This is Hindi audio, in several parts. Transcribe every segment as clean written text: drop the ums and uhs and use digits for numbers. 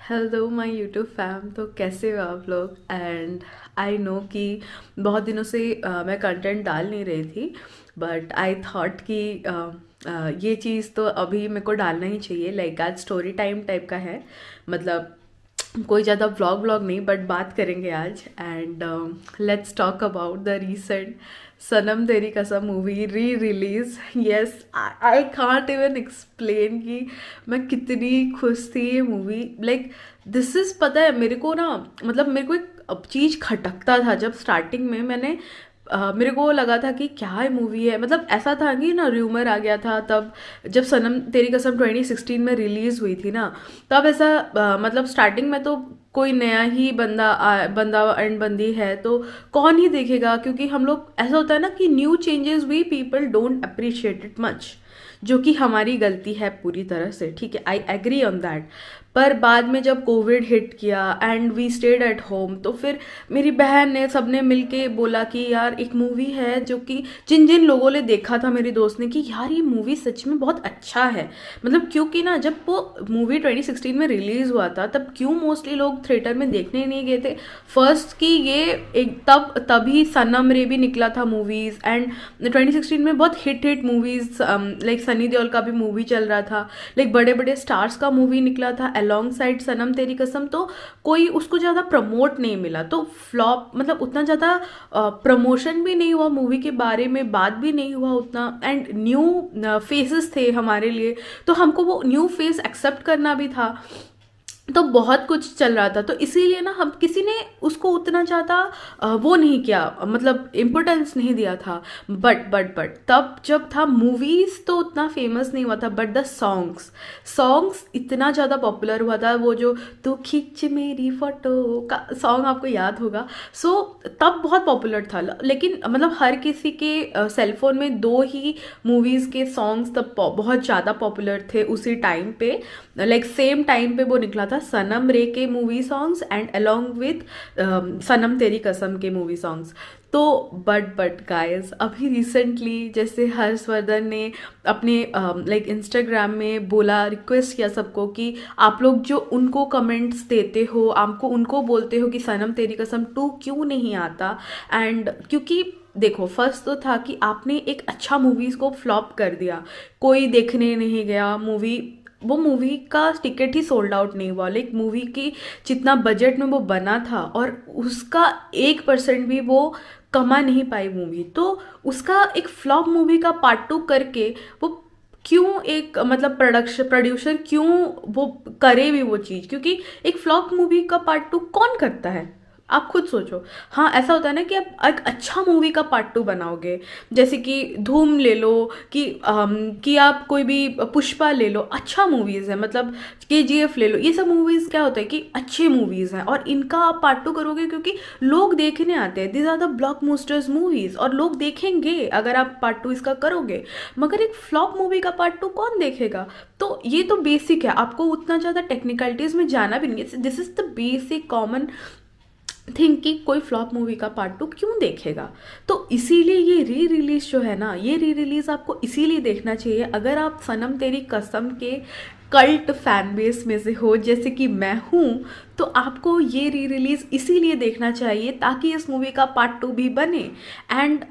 Hello my YouTube fam. तो कैसे हो आप लोग? एंड आई नो कि बहुत दिनों से मैं कंटेंट डाल नहीं रही थी, बट आई थॉट कि ये चीज़ तो अभी मेरे को डालना ही चाहिए। लाइक आज स्टोरी टाइम टाइप का है, मतलब कोई ज़्यादा व्लॉग व्लॉग नहीं, बट बात करेंगे आज। And let's talk about the recent Sanam Teri Kasam movie re-release. Yes, I can't even explain कि मैं कितनी खुश थी ये मूवी। लाइक दिस इज़, पता है मेरे को ना, मतलब मेरे को एक अब चीज़ खटकता था जब स्टार्टिंग में मैंने मेरे को लगा था कि क्या ये मूवी है। मतलब ऐसा था कि ना, र्यूमर आ गया था तब जब सनम तेरी कसम 2016 में रिलीज़ हुई थी ना। तब ऐसा मतलब स्टार्टिंग में तो कोई नया ही बंदा एंड बंदी है तो कौन ही देखेगा, क्योंकि हम लोग, ऐसा होता है ना कि new changes we people don't appreciate it much, जो कि हमारी गलती है पूरी तरह से। ठीक है, आई एग्री ऑन दैट। पर बाद में जब कोविड हिट किया and we stayed at home, तो फिर मेरी बहन ने, सबने मिलके बोला कि यार एक मूवी है जो कि जिन जिन लोगों ने देखा था, मेरी दोस्त ने, कि यार ये मूवी सच में बहुत अच्छा है। मतलब क्योंकि ना, जब वो मूवी 2016 में रिलीज हुआ था तब क्यों मोस्टली लोग थिएटर में देखने नहीं गए थे। फर्स्ट कि ये एक तभी सनम रे भी निकला था मूवीज, एंड 2016 में बहुत hit movies, like Sunny Deol का भी मूवी चल रहा था, लाइक बड़े बड़े स्टार्स का मूवी निकला था अलोंग साइड सनम तेरी कसम। तो कोई उसको ज़्यादा प्रमोट नहीं मिला, तो फ्लॉप, मतलब उतना ज़्यादा प्रमोशन भी नहीं हुआ मूवी के बारे में, बात भी नहीं हुआ उतना। एंड न्यू फेसेस थे हमारे लिए, तो हमको वो न्यू फेस एक्सेप्ट करना भी था। तो बहुत कुछ चल रहा था, तो इसीलिए ना हम किसी ने उसको उतना ज़्यादा वो नहीं किया, मतलब इम्पोर्टेंस नहीं दिया था। बट तब जब था मूवीज़ तो उतना फेमस नहीं हुआ था, बट द सॉन्ग्स सॉन्ग्स इतना ज़्यादा पॉपुलर हुआ था। वो जो तू खींच मेरी फोटो का सॉन्ग आपको याद होगा। सो तब बहुत पॉपुलर था, लेकिन मतलब हर किसी के सेलफोन में दो ही मूवीज़ के सॉन्ग्स तब बहुत ज़्यादा पॉपुलर थे उसी टाइम पे। लाइक सेम टाइम पे वो निकला था सनम रे के movie songs and along with Sanam Teri Kasam के मूवी सॉन्ग्स। तो बट गाइस, अभी रिसेंटली जैसे हर्षवर्धन ने अपने लाइक इंस्टाग्राम में बोला, रिक्वेस्ट किया सबको कि आप लोग जो उनको कमेंट्स देते हो, आपको उनको बोलते हो कि सनम तेरी कसम 2 क्यों नहीं आता। एंड क्योंकि देखो, फर्स्ट तो था कि आपने एक अच्छा मूवीज़ को फ्लॉप कर दिया, कोई देखने नहीं गया मूवी, वो मूवी का टिकट ही सोल्ड आउट नहीं हुआ। लाइक मूवी की जितना बजट में वो बना था और उसका 1% भी वो कमा नहीं पाई मूवी, तो उसका एक फ्लॉप मूवी का पार्ट 2 करके वो क्यों, एक मतलब प्रोड्यूसर क्यों वो करे भी वो चीज़, क्योंकि एक फ्लॉप मूवी का पार्ट 2 कौन करता है? आप खुद सोचो। हाँ, ऐसा होता है ना कि आप एक अच्छा मूवी का पार्ट 2 बनाओगे, जैसे कि धूम ले लो, कि आप कोई भी पुष्पा ले लो, अच्छा मूवीज़ है, मतलब केजीएफ ले लो, ये सब मूवीज़ क्या होता है कि अच्छे मूवीज़ हैं और इनका आप पार्ट 2 करोगे क्योंकि लोग देखने आते हैं। These are the blockbusters movies और लोग देखेंगे अगर आप पार्ट 2 इसका करोगे। मगर एक फ्लॉप मूवी का पार्ट 2 कौन देखेगा? तो ये तो बेसिक है, आपको उतना ज़्यादा टेक्निकलिटीज़ में जाना भी नहीं है। This is the basic common think कि कोई फ्लॉप मूवी का पार्ट 2 क्यों देखेगा। तो इसीलिए ये री रिलीज जो है ना, ये री रिलीज आपको इसीलिए देखना चाहिए अगर आप सनम तेरी कसम के कल्ट फैन बेस में से हो, जैसे कि मैं हूँ। तो आपको ये री रिलीज इसीलिए देखना चाहिए ताकि इस मूवी का पार्ट 2 भी बने। एंड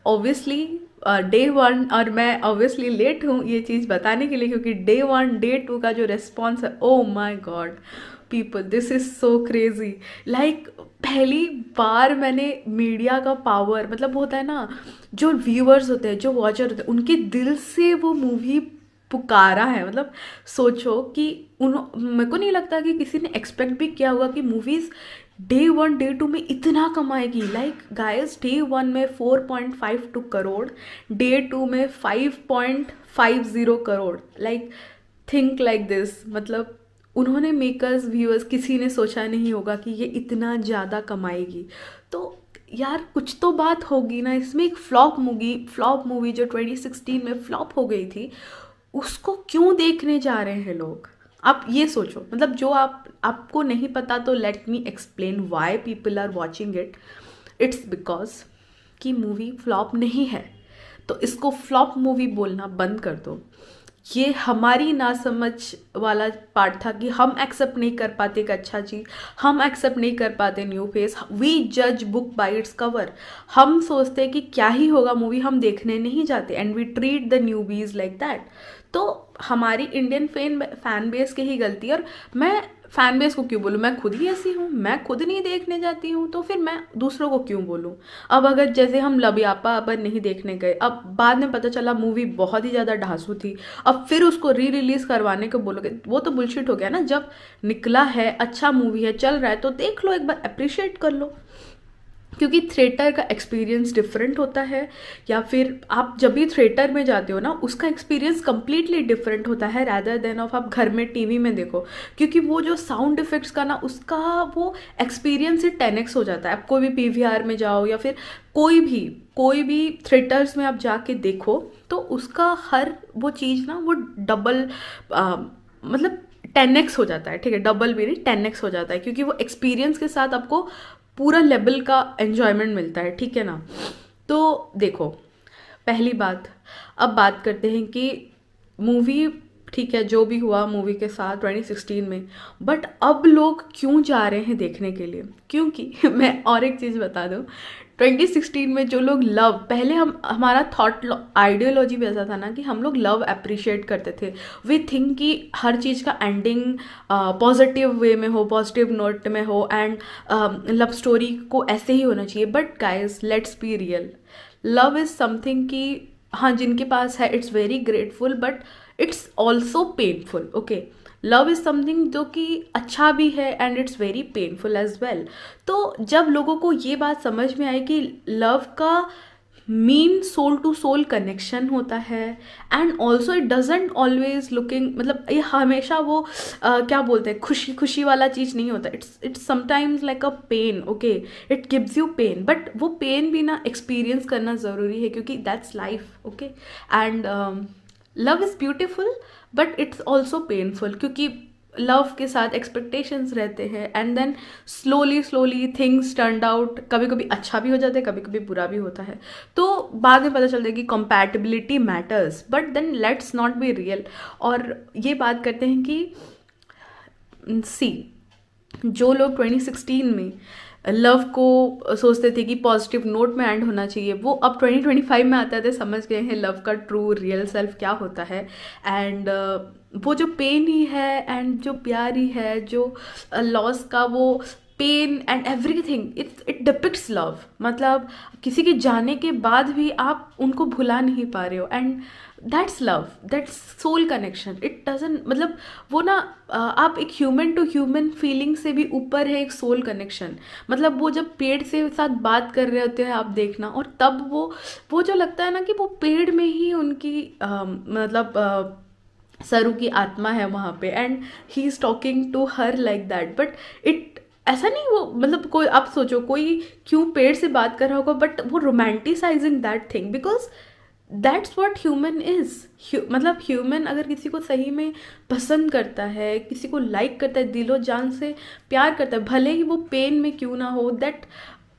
ऑब्वियसली डे 1, और मैं ऑब्वियसली लेट हूँ ये चीज़ बताने के लिए, क्योंकि डे 1 डे 2 का जो रिस्पॉन्स है, oh my god people, this is so crazy. Like पहली बार मैंने मीडिया का पावर, मतलब होता है ना, जो व्यूअर्स होते हैं, जो वॉचर होते हैं, उनके दिल से वो मूवी पुकारा है। मतलब सोचो कि उन, मेरे को नहीं लगता कि किसी ने एक्सपेक्ट भी किया होगा कि मूवीज़ डे 1 डे 2 में इतना कमाएगी। लाइक गाइस, डे 1 में 4.52 करोड़, डे 2 में 5.50 crore. Like think like this, मतलब उन्होंने, मेकर्स, व्यूअर्स, किसी ने सोचा नहीं होगा कि ये इतना ज़्यादा कमाएगी। तो यार कुछ तो बात होगी ना इसमें। एक फ्लॉप मूवी जो 2016 में फ्लॉप हो गई थी, उसको क्यों देखने जा रहे हैं लोग? आप ये सोचो। मतलब जो आपको नहीं पता, तो let me explain why people are watching it. It's because कि मूवी फ्लॉप नहीं है, तो इसको फ्लॉप मूवी बोलना बंद कर दो। ये हमारी नासमझ वाला पार्ट था कि हम एक्सेप्ट नहीं कर पाते एक अच्छा चीज़, हम एक्सेप्ट नहीं कर पाते न्यू फेस। वी जज बुक बाय इट्स कवर। हम सोचते हैं कि क्या ही होगा मूवी, हम देखने नहीं जाते and we treat the newbies like that. तो हमारी इंडियन फैन बेस की ही गलती है। और मैं फैन बेस को क्यों बोलूँ, मैं खुद ही ऐसी हूँ, मैं खुद नहीं देखने जाती हूँ, तो फिर मैं दूसरों को क्यों बोलूँ। अब अगर जैसे हम लबियापा अबर नहीं देखने गए, अब बाद में पता चला मूवी बहुत ही ज़्यादा ढांसू थी, अब फिर उसको री रिलीज करवाने को बोलोगे, वो तो बुलशिट हो गया ना। जब निकला है, अच्छा मूवी है, चल रहा है, तो देख लो, एक बार अप्रिशिएट कर लो। क्योंकि थिएटर का एक्सपीरियंस डिफरेंट होता है, या फिर आप जब भी थिएटर में जाते हो ना, उसका एक्सपीरियंस कम्प्लीटली डिफरेंट होता है रैदर देन ऑफ आप घर में टीवी में देखो। क्योंकि वो जो साउंड इफेक्ट्स का ना, उसका वो एक्सपीरियंस ही 10x हो जाता है। आप कोई भी पीवीआर में जाओ या फिर कोई भी थिएटर्स में आप जाके देखो, तो उसका हर वो चीज़ ना, वो डबल मतलब 10x हो जाता है। ठीक है, डबल भी नहीं, 10x हो जाता है, क्योंकि वो एक्सपीरियंस के साथ आपको पूरा लेवल का एन्जॉयमेंट मिलता है। ठीक है ना। तो देखो, पहली बात, अब बात करते हैं कि मूवी, ठीक है, जो भी हुआ मूवी के साथ 2016 में, बट अब लोग क्यों जा रहे हैं देखने के लिए? क्योंकि मैं और एक चीज़ बता दूँ, 2016 में जो लोग लव, पहले हमारा थॉट आइडियोलॉजी भी ऐसा था ना कि हम लोग लव अप्रिशिएट करते थे। वी थिंक कि हर चीज़ का एंडिंग पॉजिटिव वे में हो, पॉजिटिव नोट में हो, एंड लव स्टोरी को ऐसे ही होना चाहिए। But guys, let's be real, love is something कि हाँ, जिनके पास है it's very grateful, but it's also painful. Okay, love is something जो कि अच्छा भी है and it's very painful as well. तो जब लोगों को ये बात समझ में आई कि लव का mean soul to soul connection होता है, and also it doesn't always looking, मतलब ये हमेशा वो क्या बोलते हैं, खुशी खुशी वाला चीज़ नहीं होता। It's sometimes like a pain. Okay, it gives you pain, but वो पेन भी ना एक्सपीरियंस करना ज़रूरी है, क्योंकि that's life. Okay, and love is beautiful but it's also painful, क्योंकि लव के साथ एक्सपेक्टेशंस रहते हैं, and then slowly things turn out. कभी कभी अच्छा भी हो जाता है, कभी कभी बुरा भी होता है। तो बाद में पता चलता है कि compatibility matters, but then let's not be real. और ये बात करते हैं कि सी, जो लोग 2016 में लव को सोचते थे कि पॉजिटिव नोट में एंड होना चाहिए, वो अब 2025 में आते आते समझ गए हैं लव का ट्रू रियल सेल्फ क्या होता है। एंड वो जो पेन ही है, एंड जो प्यार ही है, जो लॉस का वो pain and everything, it depicts love. मतलब किसी के जाने के बाद भी आप उनको भुला नहीं पा रहे हो, and that's love, that's soul connection. It doesn't, मतलब वो ना आप एक ह्यूमन टू ह्यूमन फीलिंग से भी ऊपर है एक सोल कनेक्शन। मतलब वो जब पेड़ से साथ बात कर रहे होते हैं आप देखना, और तब वो जो लगता है ना कि वो पेड़ में ही उनकी मतलब सरू की आत्मा है वहाँ पे, and he is talking to her like that. But it ऐसा नहीं, वो मतलब कोई, आप सोचो कोई क्यों पेड़ से बात कर रहा होगा, बट वो romanticising that thing, because that's what human is. मतलब ह्यूमन अगर किसी को सही में पसंद करता है, किसी को लाइक करता है, दिलो जान से प्यार करता है, भले ही वो पेन में क्यों ना हो, दैट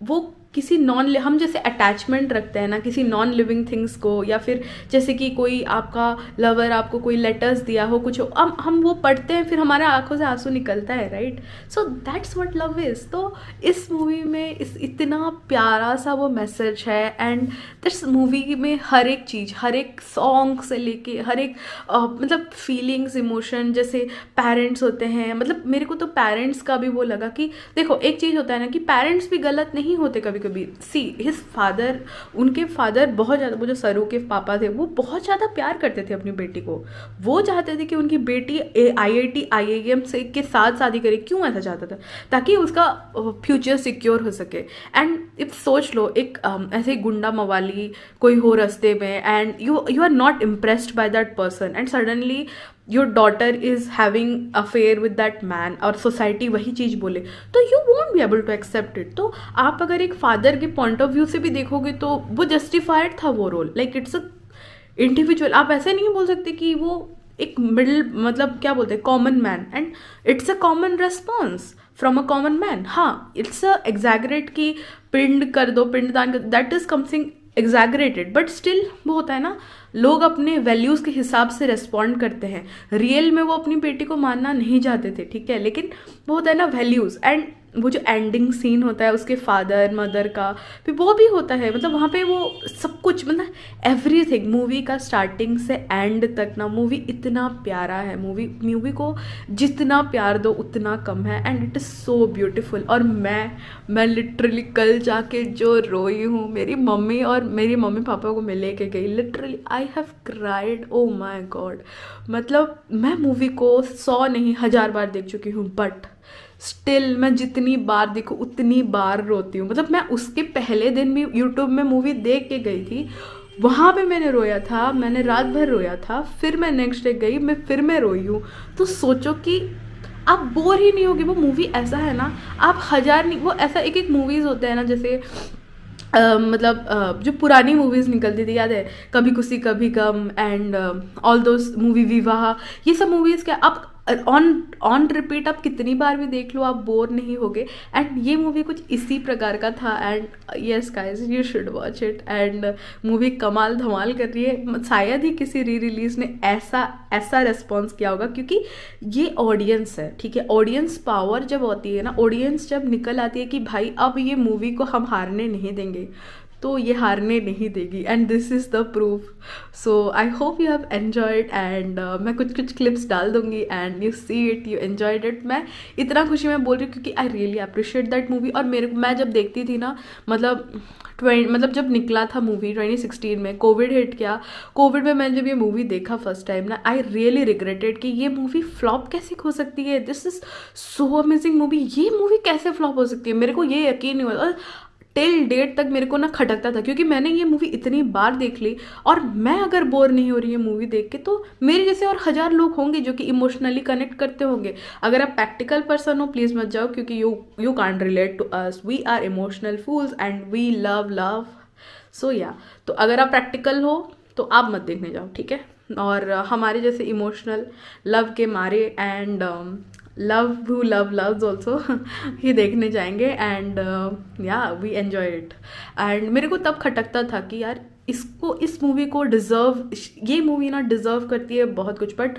वो किसी हम जैसे अटैचमेंट रखते हैं ना किसी नॉन लिविंग थिंग्स को, या फिर जैसे कि कोई आपका लवर आपको कोई लेटर्स दिया हो, कुछ हो, हम वो पढ़ते हैं, फिर हमारे आंखों से आंसू निकलता है, right. So that's what love is. तो इस मूवी में इतना प्यारा सा वो मैसेज है, एंड दिस मूवी में हर एक चीज़, हर एक सॉन्ग से लेके हर एक मतलब फीलिंग्स, इमोशन, जैसे पेरेंट्स होते हैं, मतलब मेरे को तो पेरेंट्स का भी वो लगा कि देखो, एक चीज़ होता है ना कि पेरेंट्स भी गलत नहीं होते कभी कभी। सी हिज फादर, उनके फादर बहुत ज़्यादा, वो जो सरू के पापा थे, वो बहुत ज़्यादा प्यार करते थे अपनी बेटी को। वो चाहते थे कि उनकी बेटी IIT IIM से के साथ शादी करे। क्यों ऐसा चाहता था? ताकि उसका फ्यूचर सिक्योर हो सके। एंड इफ सोच लो, एक ऐसे गुंडा मवाली कोई हो रास्ते में, and you are not impressed by that person, and suddenly your daughter is having affair with that man, और सोसाइटी वही चीज़ बोले, तो you won't be able to accept it. तो आप अगर एक फादर के पॉइंट ऑफ व्यू से भी देखोगे तो वो जस्टिफाइड था वो role, like it's a individual. आप ऐसे नहीं बोल सकते कि वो एक मिडिल, मतलब क्या बोलते हैं, common man, and it's a common response from a common man. हाँ, इट्स अ एग्जैगरेट कि पिंड कर दो, पिंडदान कर, that is something exaggerated, but still वो होता है ना, लोग अपने वैल्यूज़ के हिसाब से रेस्पॉन्ड करते हैं। रियल में वो अपनी बेटी को मानना नहीं चाहते थे, ठीक है, लेकिन वो होता है ना वैल्यूज़। एंड वो जो एंडिंग सीन होता है उसके फादर मदर का, फिर वो भी होता है, मतलब वहाँ पे वो सब कुछ, मतलब एवरीथिंग, मूवी का स्टार्टिंग से एंड तक ना, मूवी इतना प्यारा है। मूवी को जितना प्यार दो उतना कम है, and it is so beautiful. और मैं लिटरली कल जाके जो रोई हूँ, मेरी मम्मी पापा को मैं लेके गई, literally I have cried, oh my god. मतलब मैं मूवी को 100 नहीं 1000 बार देख चुकी हूँ, बट स्टिल मैं जितनी बार देखूँ उतनी बार रोती हूँ। मतलब मैं उसके पहले दिन भी यूट्यूब में मूवी देख के गई थी, वहाँ पे मैंने रोया था, मैंने रात भर रोया था, फिर मैं नेक्स्ट डे गई, मैं रोई हूँ। तो सोचो कि आप बोर ही नहीं होगे। वो मूवी ऐसा है ना, आप हजार नहीं, वो ऐसा एक एक मूवीज़ होते हैं ना, जैसे मतलब जो पुरानी मूवीज़ निकलती थी, याद है, कभी खुशी कभी गम एंड ऑल दोस मूवी, विवाह, ये सब मूवीज़ क्या आप ऑन ऑन रिपीट आप कितनी बार भी देख लो, आप बोर नहीं होगे। एंड ये मूवी कुछ इसी प्रकार का था। And yes guys, you should watch it. And movie कमाल धमाल कर रही है, शायद ही किसी री रिलीज़ ने ऐसा रेस्पॉन्स किया होगा, क्योंकि ये ऑडियंस है, ठीक है। ऑडियंस पावर जब होती है ना, ऑडियंस जब निकल आती है कि भाई अब ये मूवी को हम हारने नहीं देंगे, तो ये हारने नहीं देगी। And this is the proof. So I hope you have enjoyed. And मैं कुछ क्लिप्स डाल दूंगी and you see it, you enjoyed it. मैं इतना खुशी में बोल रही हूँ क्योंकि आई रियली अप्रिशिएट दैट मूवी। और मैं जब देखती थी ना, मतलब जब निकला था मूवी 2016 में, कोविड हिट किया, कोविड में मैंने जब ये मूवी देखा फर्स्ट टाइम ना, आई रियली रिग्रेटेड कि ये मूवी फ्लॉप कैसे हो सकती है। This is so amazing movie, ये मूवी कैसे फ्लॉप हो सकती है, मेरे को ये यकीन नहीं हुआ। और टिल डेट तक मेरे को ना खटकता था, क्योंकि मैंने ये मूवी इतनी बार देख ली, और मैं अगर बोर नहीं हो रही है मूवी देख के, तो मेरे जैसे और 1000 लोग होंगे जो कि इमोशनली कनेक्ट करते होंगे। अगर आप प्रैक्टिकल पर्सन हो, प्लीज़ मत जाओ, क्योंकि you can't relate to us, we are emotional fools and we love. So yeah, तो अगर आप प्रैक्टिकल हो तो आप मत देखने जाओ, ठीक है। और हमारे जैसे इमोशनल लव के मारे and love who love loves also ये देखने जाएंगे। एंड या वी एन्जॉय इट। एंड मेरे को तब खटकता था कि यार इस मूवी को डिज़र्व, ये मूवी ना डिज़र्व करती है बहुत कुछ, बट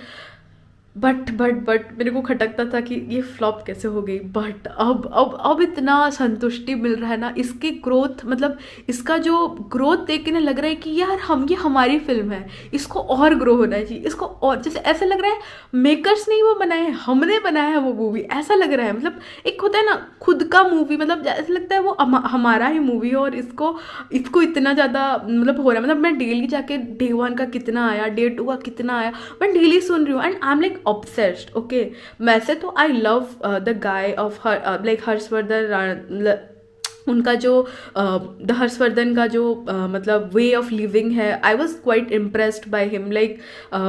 मेरे को खटकता था कि ये फ्लॉप कैसे हो गई। बट अब इतना संतुष्टि मिल रहा है ना, इसकी ग्रोथ, मतलब इसका जो ग्रोथ देख के ना लग रहा है कि यार ये हमारी फिल्म है, इसको और ग्रो होना चाहिए, इसको और, जैसे ऐसा लग रहा है मेकर्स नहीं वो बनाए हैं, हमने बनाया है वो मूवी, ऐसा लग रहा है। मतलब एक होता है ना खुद का मूवी, मतलब ऐसा लगता है वो हमारा ही मूवी है, और इसको इतना ज़्यादा मतलब हो रहा है। मतलब मैं डेली जाके डे 1 का कितना आया, डे 2 का कितना आया, मैं डेली सुन रही हूँ, and I am like obsessed. Okay, वैसे तो I love the guy of like Harshvardhan, उनका जो द हर्षवर्धन का जो मतलब वे ऑफ लिविंग है, I was quite impressed by him. Like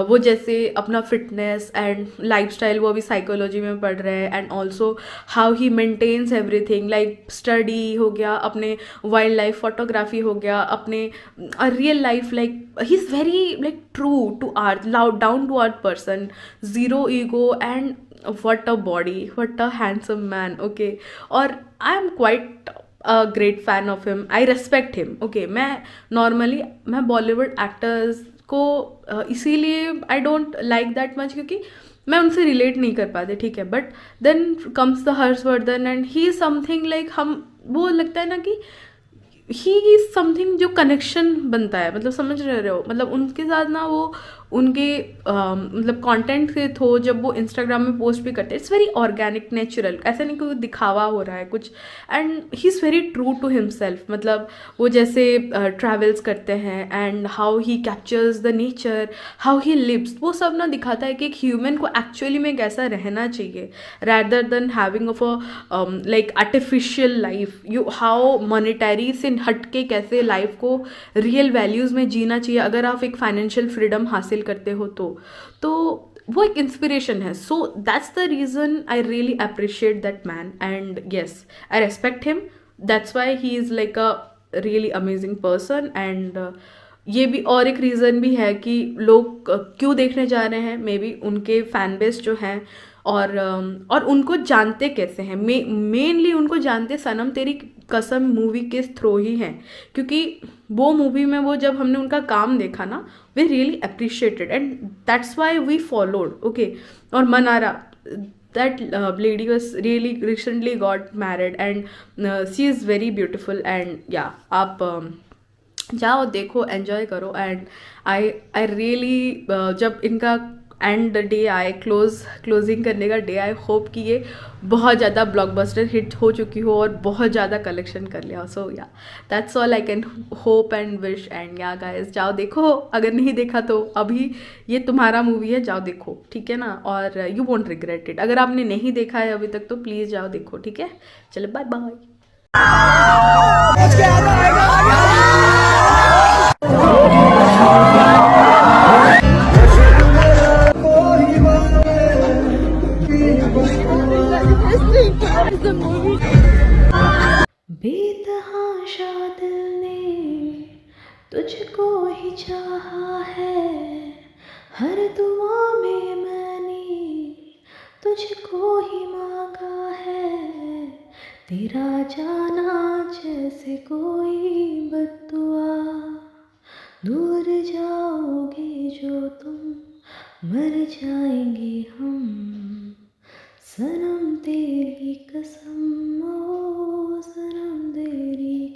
वो जैसे अपना फिटनेस एंड लाइफस्टाइल, वो अभी साइकोलॉजी में पढ़ रहे हैं, and also how he maintains everything, like study हो गया, अपने वाइल्ड लाइफ फोटोग्राफी हो गया, अपने real life, like he is very like true to earth, down to earth person, zero ego, and what a body, what a handsome man. Okay, और I am quite a great fan of him, I respect him. Okay, मैं बॉलीवुड एक्टर्स को इसीलिए I don't like that much, क्योंकि मैं उनसे रिलेट नहीं कर पाते, ठीक है। But then comes the Harshvardhan and he is something like, हम वो लगता है ना कि ही इज समथिंग जो कनेक्शन बनता है, मतलब समझ रहे हो, मतलब उनके साथ ना वो उनके मतलब कंटेंट के थ्रू जब वो इंस्टाग्राम में पोस्ट भी करते हैं, इट्स वेरी ऑर्गेनिक, नेचुरल, ऐसा नहीं कोई दिखावा हो रहा है कुछ। And he is very true to himself, मतलब वो जैसे ट्रैवल्स करते हैं and how he captures the nature, how he lives, वो सब ना दिखाता है कि एक ह्यूमन को एक्चुअली में कैसा रहना चाहिए, rather than having of a like artificial life, you how monetary से हट के कैसे लाइफ को रियल वैल्यूज़ में जीना चाहिए, अगर आप एक फाइनेंशियल फ्रीडम हासिल करते हो तो वो एक इंस्पिरेशन है। So that's the reason I really appreciate that man, and yes I respect him, that's why he is like a really amazing person. And ये भी और एक रीज़न भी है कि लोग क्यों देखने जा रहे हैं, मे बी उनके फैन बेस जो हैं और उनको जानते कैसे हैं, मेनली उनको जानते सनम तेरी कसम मूवी के थ्रू ही हैं, क्योंकि वो मूवी में वो जब हमने उनका काम देखा ना, we really appreciated and that's why we followed, okay. और Mannara, that lady was really recently got married and she is very beautiful and yeah, आप जाओ देखो एन्जॉय करो। एंड आई रियली जब इनका एंड डे आए, क्लोजिंग करने का डे आए, होप कि ये बहुत ज़्यादा ब्लॉकबस्टर हिट हो चुकी हो और बहुत ज़्यादा कलेक्शन कर लिया हो। सो या that's all I can hope and wish. And या गाइस जाओ देखो, अगर नहीं देखा तो अभी ये तुम्हारा मूवी है, जाओ देखो, ठीक है ना। और यू वोंट रिग्रेट इट। अगर आपने नहीं देखा है अभी तक तो प्लीज़ जाओ देखो, ठीक है। चलो बाय बाय। बेतहाशा दिल ने तुझको ही चाहा है, हर दुआ में मैंने तुझको ही मांगा है, तेरा जाना जैसे कोई बद्दुआ, दूर जाओगे जो तुम मर जाएंगे हम, सनम तेरी कसम, ओ सनम तेरी